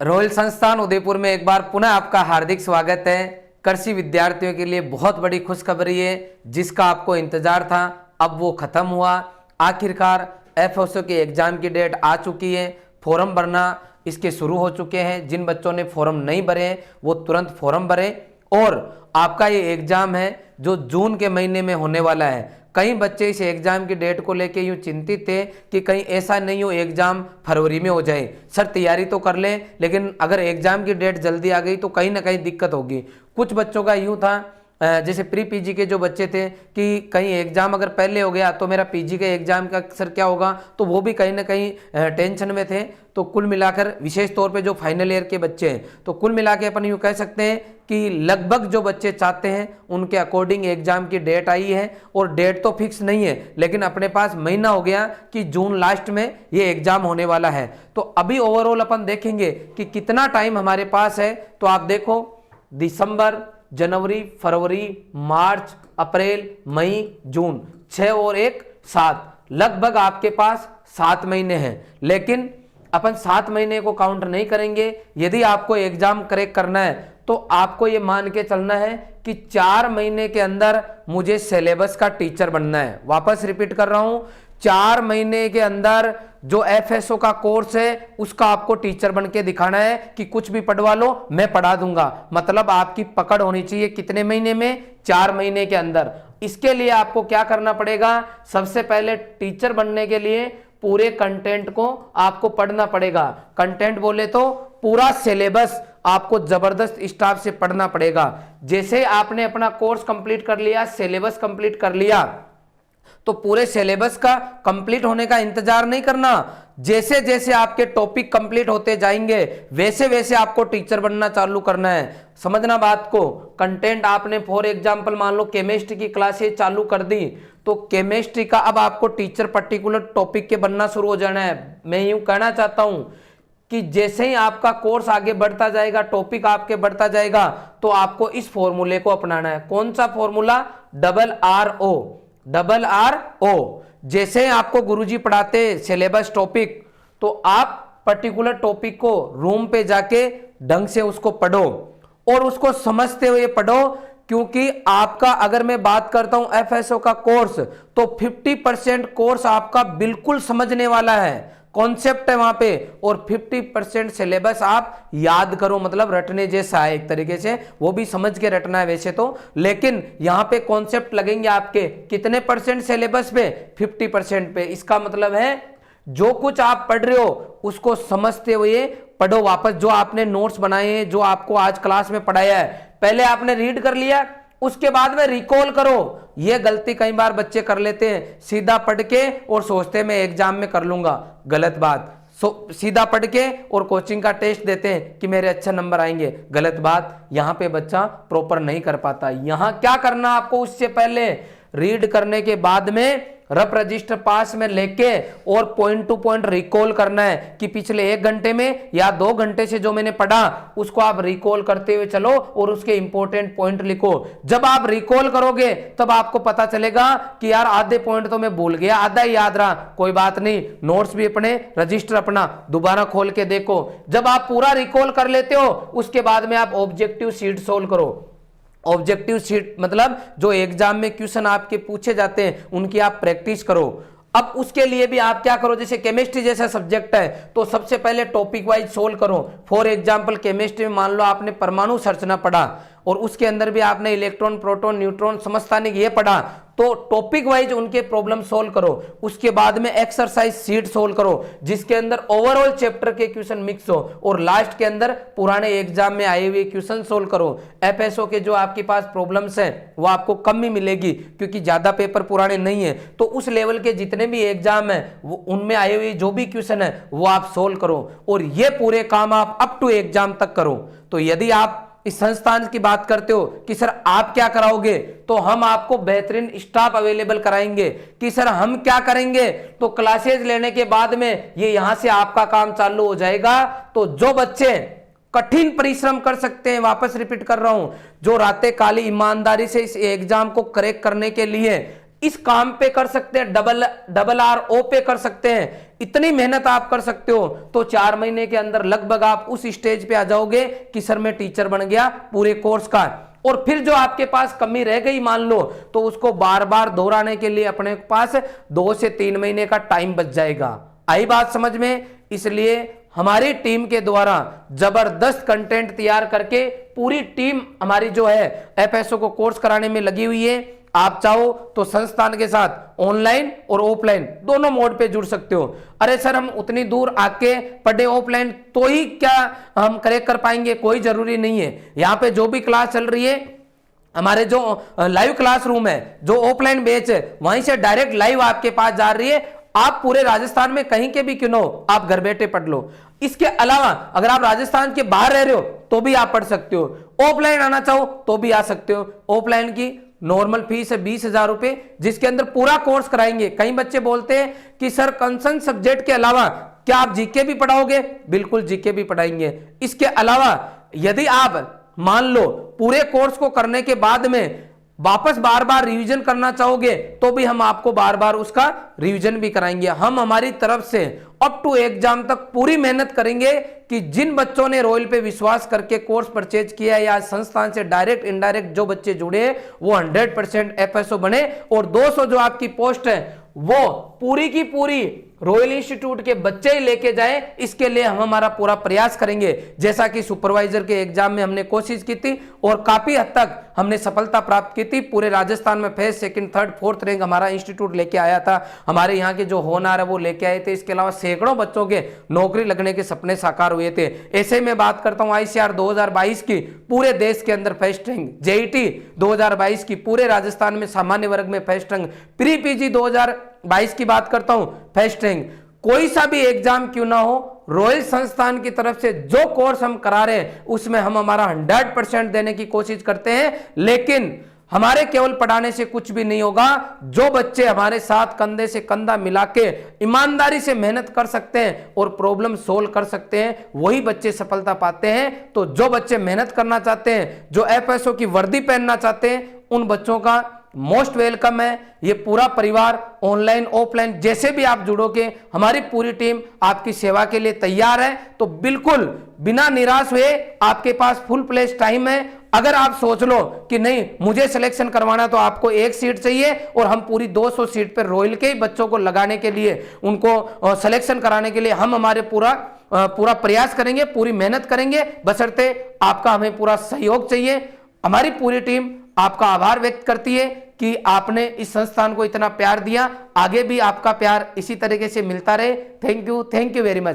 Royal संस्थान उदयपुर में एक बार पुनः आपका हार्दिक स्वागत है। कृषि विद्यार्थियों के लिए बहुत बड़ी खुशखबरी है, जिसका आपको इंतजार था, अब वो खत्म हुआ। आखिरकार एफओएसओ के एग्जाम की डेट आ चुकी है। फॉर्म भरना इसके शुरू हो चुके हैं। जिन बच्चों ने फॉर्म नहीं भरे वो तुरंत फॉर्म भरें। और आपका ये एग्जाम है जो जून के महीने में होने वाला है। कई बच्चे इस एग्जाम की डेट को लेके यूं चिंतित थे कि कहीं ऐसा नहीं हो एग्जाम फरवरी में हो जाए। सर तैयारी तो कर लें, लेकिन अगर एग्जाम की डेट जल्दी आ गई तो कहीं ना कहीं दिक्कत होगी। कुछ बच्चों का यूं था, जैसे प्री पीजी के जो बच्चे थे कि कहीं एग्जाम अगर पहले हो गया तो मेरा पीजी के एग्जाम का सर क्या होगा, तो वो भी कहीं ना कहीं टेंशन में थे। तो कुल मिलाकर विशेष तौर पे जो फाइनल ईयर के बच्चे हैं, तो कुल मिला के अपन यूँ कह सकते हैं कि लगभग जो बच्चे चाहते हैं उनके अकॉर्डिंग एग्जाम की डेट आई है। और डेट तो फिक्स नहीं है, लेकिन अपने पास महीना हो गया कि जून लास्ट में ये एग्जाम होने वाला है। तो अभी ओवरऑल अपन देखेंगे कि कितना टाइम हमारे पास है। तो आप देखो, दिसंबर, जनवरी, फरवरी, मार्च, अप्रैल, मई, जून, 6 और 1 7, लगभग आपके पास 7 महीने हैं। लेकिन अपन 7 महीने को काउंट नहीं करेंगे। यदि आपको एग्जाम क्रैक करना है तो आपको ये मान के चलना है कि 4 महीने के अंदर मुझे सिलेबस का टीचर बनना है। वापस रिपीट कर रहा हूं, 4 महीने के अंदर जो एफएसओ का कोर्स है उसका आपको टीचर बन के दिखाना है कि कुछ भी पढ़वा लो, मैं पढ़ा दूंगा। मतलब आपकी पकड़ होनी चाहिए कितने महीने में, 4 महीने के अंदर। इसके लिए आपको क्या करना पड़ेगा, सबसे पहले टीचर बनने के लिए पूरे कंटेंट को आपको पढ़ना पड़ेगा। कंटेंट बोले तो पूरा सिलेबस आपको जबरदस्त स्टाफ से पढ़ना पड़ेगा। जैसे आपने अपना कोर्स कंप्लीट कर लिया, सिलेबस कंप्लीट कर लिया, तो पूरे सिलेबस का कंप्लीट होने का इंतजार नहीं करना। जैसे जैसे आपके टॉपिक कंप्लीट होते जाएंगे वैसे वैसे आपको टीचर बनना चालू करना है। समझना बात को। कंटेंट आपने फॉर एग्जांपल मान लो केमिस्ट्री की क्लासेस चालू कर दी, तो केमिस्ट्री का अब आपको टीचर पर्टिकुलर टॉपिक के बनना शुरू हो जाना है। मैं यूं कहना चाहता हूं कि जैसे ही आपका कोर्स आगे बढ़ता जाएगा, टॉपिक आपके बढ़ता जाएगा, तो आपको इस फॉर्मूले को अपनाना है। कौन सा फॉर्मूला? RRO। जैसे आपको गुरुजी पढ़ाते सिलेबस टॉपिक, तो आप पर्टिकुलर टॉपिक को रूम पे जाके ढंग से उसको पढ़ो और उसको समझते हुए पढ़ो। क्योंकि आपका, अगर मैं बात करता हूं एफएसओ का कोर्स, तो 50% कोर्स आपका बिल्कुल समझने वाला है, कॉन्सेप्ट है वहां पे, और 50% सिलेबस आप याद करो, मतलब रटने जैसा है एक तरीके से, वो भी समझ के रटना है वैसे तो। लेकिन यहां पे कॉन्सेप्ट लगेंगे आपके कितने परसेंट सिलेबस पे? 50% पे। इसका मतलब है जो कुछ आप पढ़ रहे हो उसको समझते हुए पढ़ो। वापस जो आपने नोट्स बनाए हैं, जो आपको आज क्लास में पढ़ाया है, पहले आपने रीड कर लिया, उसके बाद में रिकॉल करो। यह गलती कई बार बच्चे कर लेते हैं, सीधा पढ़ के और सोचते हैं मैं एग्जाम में कर लूंगा। गलत बात। सीधा पढ़ के और कोचिंग का टेस्ट देते हैं कि मेरे अच्छे नंबर आएंगे। गलत बात। यहां पे बच्चा प्रॉपर नहीं कर पाता। यहां क्या करना आपको, उससे पहले रीड करने के बाद में रफ रजिस्टर पास में लेके और पॉइंट टू पॉइंट रिकॉल करना है कि पिछले 1 घंटे में या 2 घंटे से जो मैंने पढ़ा उसको आप रिकॉल करते हुए चलो और उसके इंपॉर्टेंट पॉइंट लिखो। जब आप रिकॉल करोगे तब आपको पता चलेगा कि यार आधे पॉइंट तो मैं भूल गया, आधा ही याद रहा। कोई बात नहीं, नोट्स भी अपने, रजिस्टर अपना दोबारा खोल के देखो। जब आप पूरा रिकॉल कर लेते हो, उसके बाद में आप ऑब्जेक्टिव शीट सोल्व करो। ऑब्जेक्टिव शीट मतलब जो एग्जाम में क्वेश्चन आपके पूछे जाते हैं उनकी आप प्रैक्टिस करो। अब उसके लिए भी आप क्या करो, जैसे केमिस्ट्री जैसा सब्जेक्ट है तो सबसे पहले टॉपिक वाइज सोल्व करो। फॉर एग्जांपल केमिस्ट्री में मान लो आपने परमाणु संरचना पढ़ा और उसके अंदर भी आपने इलेक्ट्रॉन, प्रोटॉन, न्यूट्रॉन, समस्थानिक ये पढ़ा, तो टॉपिक वाइज उनके प्रॉब्लम सोल्व करो। उसके बाद में एक्सरसाइज शीट सोल्व करो जिसके अंदर ओवरऑल चैप्टर के क्वेश्चन मिक्स हो, और लास्ट के अंदर पुराने एग्जाम में आए हुए क्वेश्चन सोल्व करो। एफएसओ के जो आपके पास प्रॉब्लम्स हैं वो आपको कम ही मिलेगी क्योंकि ज्यादा पेपर पुराने नहीं है। तो उस लेवल के जितने भी एग्जाम है वो उनमें आए हुए जो भी क्वेश्चन है वो आप सोल्व करो, और ये पूरे काम आप अप टू एग्जाम तक करो। तो यदि आप इस संस्थान की बात करते हो कि सर आप क्या कराओगे, तो हम आपको बेहतरीन स्टाफ अवेलेबल कराएंगे। कि सर हम क्या करेंगे, तो क्लासेस लेने के बाद में ये यहां से आपका काम चालू हो जाएगा। तो जो बच्चे कठिन परिश्रम कर सकते हैं, वापस रिपीट कर रहा हूं, जो रातें काली ईमानदारी से इस एग्जाम को क्रैक करने के लिए इस काम पे कर सकते हैं, डबल आर ओ पे कर सकते हैं, इतनी मेहनत आप कर सकते हो, तो 4 महीने के अंदर लगभग आप उस स्टेज पे आ जाओगे कि सर मैं टीचर बन गया पूरे कोर्स का। और फिर जो आपके पास कमी रह गई मान लो, तो उसको बार बार दोहराने के लिए अपने पास 2 से 3 महीने का टाइम बच जाएगा। आई बात समझ में? इसलिए हमारी टीम के द्वारा जबरदस्त कंटेंट तैयार करके पूरी टीम हमारी जो है एफएसओ को कोर्स कराने में लगी हुई है। आप चाहो तो संस्थान के साथ ऑनलाइन और ऑफलाइन दोनों मोड पे जुड़ सकते हो। अरे सर हम उतनी दूर आके पढ़े ऑफलाइन तो ही क्या हम करेक्ट कर पाएंगे? कोई जरूरी नहीं है। यहाँ पे जो भी क्लास चल रही है, हमारे जो लाइव क्लासरूम है, जो ऑफलाइन बैच है, वहीं से डायरेक्ट लाइव आपके पास जा रही है। आप पूरे राजस्थान में कहीं के भी क्यों ना हो, आप घर बैठे पढ़ लो। इसके अलावा अगर आप राजस्थान के बाहर रह रहे हो तो भी आप पढ़ सकते हो। ऑफलाइन आना चाहो तो भी आ सकते हो। ऑफलाइन की नॉर्मल फीस है 20,000 रुपए, जिसके अंदर पूरा कोर्स कराएंगे। कई बच्चे बोलते हैं कि सर कंसर्न सब्जेक्ट के अलावा क्या आप जीके भी पढ़ाओगे? बिल्कुल जीके भी पढ़ाएंगे। इसके अलावा यदि आप मान लो पूरे कोर्स को करने के बाद में वापस बार बार रिवीजन करना चाहोगे तो भी हम आपको बार बार उसका रिवीजन भी कराएंगे। हम हमारी तरफ से अप टू एग्जाम तक पूरी मेहनत करेंगे कि जिन बच्चों ने रॉयल पे विश्वास करके कोर्स परचेज किया या संस्थान से डायरेक्ट इनडायरेक्ट जो बच्चे जुड़े वो 100% एफएसओ बने, और 200 जो आपकी पोस्ट है वो पूरी की पूरी रॉयल इंस्टीट्यूट के बच्चे ही लेके जाए। इसके लिए हम हमारा पूरा प्रयास करेंगे, जैसा कि सुपरवाइजर के एग्जाम में हमने कोशिश की थी और काफी हद तक हमने सफलता प्राप्त की थी। पूरे राजस्थान में first, second, third, fourth rank हमारा इंस्टीट्यूट लेके आया था। हमारे यहाँ के जो होनहार है वो लेके आए थे। इसके अलावा सैकड़ों बच्चों के नौकरी लगने के सपने साकार हुए थे। ऐसे में बात करता हूं आईसीआर 2022 की पूरे देश के अंदर फर्स्ट रैंक, जेईटी 2022 की पूरे राजस्थान में सामान्य वर्ग में फर्स्ट रैंक, प्री पीजी 2022 की बात करता हूं फर्स्ट रैंक। कोई सा भी एग्जाम क्यों ना हो, रॉयल संस्थान की तरफ से जो कोर्स हम करा रहे हैं उसमें हम हमारा 100% देने की कोशिश करते हैं। लेकिन हमारे केवल पढ़ाने से कुछ भी नहीं होगा। जो बच्चे हमारे साथ कंधे से कंधा मिला के ईमानदारी से मेहनत कर सकते हैं और प्रॉब्लम सोल्व कर सकते हैं, वही बच्चे सफलता पाते हैं। तो जो बच्चे मेहनत करना चाहते हैं, जो एफएसओ की वर्दी पहनना चाहते हैं, उन बच्चों का मोस्ट वेलकम है। ये पूरा परिवार ऑनलाइन ऑफलाइन जैसे भी आप जुड़ोगे, हमारी पूरी टीम आपकी सेवा के लिए तैयार है। तो बिल्कुल बिना निराश हुए आपके पास फुल प्लेस टाइम है। अगर आप सोच लो कि नहीं मुझे सिलेक्शन करवाना, तो आपको एक सीट चाहिए और हम पूरी 200 सीट पर रॉयल के ही बच्चों को लगाने के लिए, उनको सिलेक्शन कराने के लिए हम हमारे पूरा प्रयास करेंगे, पूरी मेहनत करेंगे। बशर्ते आपका हमें पूरा सहयोग चाहिए। हमारी पूरी टीम आपका आभार व्यक्त करती है कि आपने इस संस्थान को इतना प्यार दिया। आगे भी आपका प्यार इसी तरीके से मिलता रहे। Thank you very much.